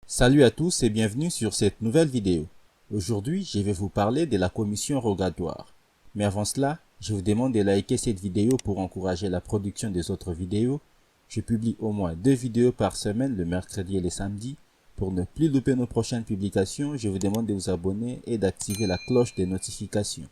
Salut à tous et bienvenue sur cette nouvelle vidéo. Aujourd'hui, je vais vous parler de la commission rogatoire. Mais avant cela, je vous demande de liker cette vidéo pour encourager la production des autres vidéos. Je publie au moins 2 vidéos par semaine le mercredi et le samedi. Pour ne plus louper nos prochaines publications, je vous demande de vous abonner et d'activer la cloche des notifications.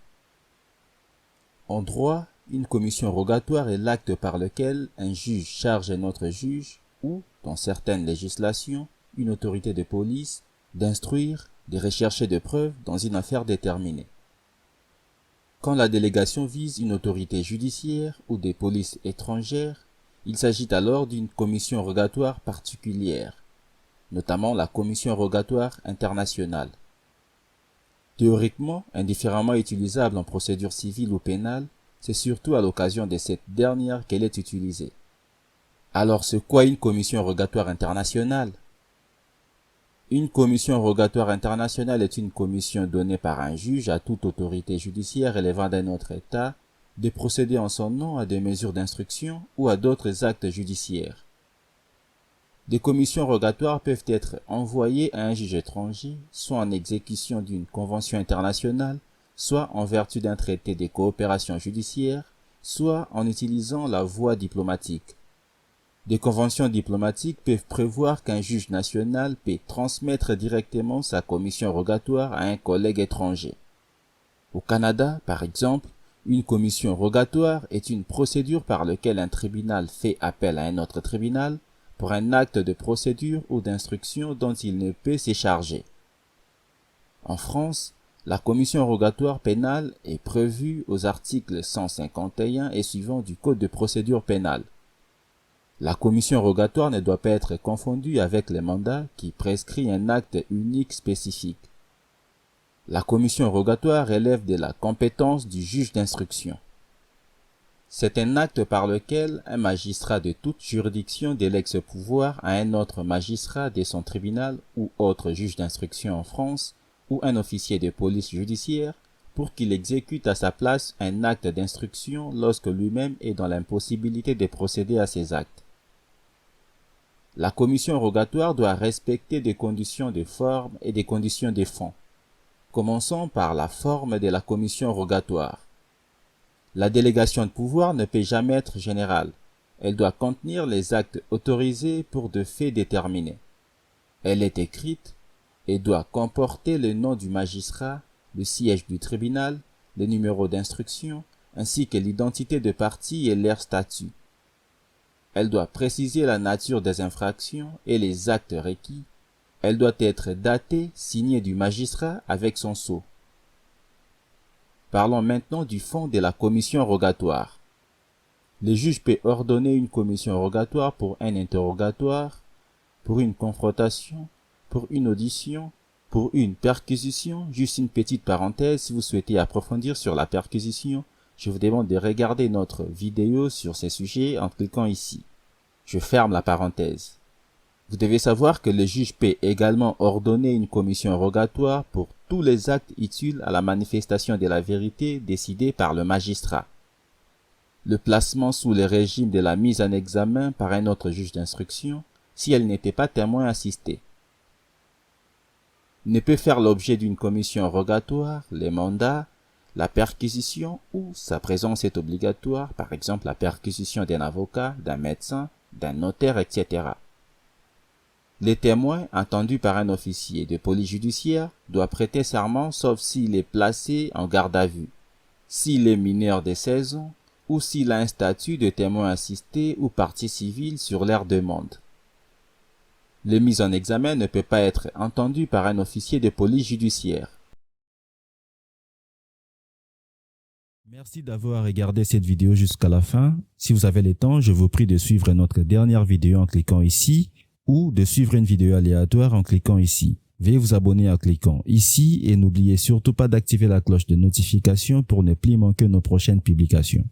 En droit, une commission rogatoire est l'acte par lequel un juge charge un autre juge ou, dans certaines législations, une autorité de police d'instruire, de rechercher des preuves dans une affaire déterminée. Quand la délégation vise une autorité judiciaire ou des polices étrangères, il s'agit alors d'une commission rogatoire particulière, notamment la commission rogatoire internationale. Théoriquement, indifféremment utilisable en procédure civile ou pénale, c'est surtout à l'occasion de cette dernière qu'elle est utilisée. Alors c'est quoi une commission rogatoire internationale ? Une commission rogatoire internationale est une commission donnée par un juge à toute autorité judiciaire relevant d'un autre État de procéder en son nom à des mesures d'instruction ou à d'autres actes judiciaires. Des commissions rogatoires peuvent être envoyées à un juge étranger, soit en exécution d'une convention internationale, soit en vertu d'un traité de coopération judiciaire, soit en utilisant la voie diplomatique. Des conventions diplomatiques peuvent prévoir qu'un juge national peut transmettre directement sa commission rogatoire à un collègue étranger. Au Canada, par exemple, une commission rogatoire est une procédure par laquelle un tribunal fait appel à un autre tribunal pour un acte de procédure ou d'instruction dont il ne peut se charger. En France, la commission rogatoire pénale est prévue aux articles 151 et suivants du Code de procédure pénale. La commission rogatoire ne doit pas être confondue avec les mandats qui prescrit un acte unique spécifique. La commission rogatoire relève de la compétence du juge d'instruction. C'est un acte par lequel un magistrat de toute juridiction délègue ce pouvoir à un autre magistrat de son tribunal ou autre juge d'instruction en France ou un officier de police judiciaire pour qu'il exécute à sa place un acte d'instruction lorsque lui-même est dans l'impossibilité de procéder à ces actes. La commission rogatoire doit respecter des conditions de forme et des conditions de fond. Commençons par la forme de la commission rogatoire. La délégation de pouvoir ne peut jamais être générale. Elle doit contenir les actes autorisés pour de faits déterminés. Elle est écrite et doit comporter le nom du magistrat, le siège du tribunal, le numéro d'instruction, ainsi que l'identité de parties et leur statut. Elle doit préciser la nature des infractions et les actes requis. Elle doit être datée, signée du magistrat avec son sceau. Parlons maintenant du fond de la commission rogatoire. Le juge peut ordonner une commission rogatoire pour un interrogatoire, pour une confrontation, pour une audition, pour une perquisition. Juste une petite parenthèse, si vous souhaitez approfondir sur la perquisition, je vous demande de regarder notre vidéo sur ces sujets en cliquant ici. Je ferme la parenthèse. Vous devez savoir que le juge peut également ordonner une commission rogatoire pour tous les actes utiles à la manifestation de la vérité décidés par le magistrat. Le placement sous le régime de la mise en examen par un autre juge d'instruction, si elle n'était pas témoin assisté. Ne peut faire l'objet d'une commission rogatoire les mandats, la perquisition ou sa présence est obligatoire, par exemple la perquisition d'un avocat, d'un médecin, d'un notaire, etc. Les témoins, entendus par un officier de police judiciaire, doivent prêter serment sauf s'il est placé en garde à vue, s'il est mineur de 16 ans ou s'il a un statut de témoin assisté ou partie civile sur leur demande. Le mis en examen ne peut pas être entendu par un officier de police judiciaire. Merci d'avoir regardé cette vidéo jusqu'à la fin. Si vous avez le temps, je vous prie de suivre notre dernière vidéo en cliquant ici ou de suivre une vidéo aléatoire en cliquant ici. Veuillez vous abonner en cliquant ici et n'oubliez surtout pas d'activer la cloche de notification pour ne plus manquer nos prochaines publications.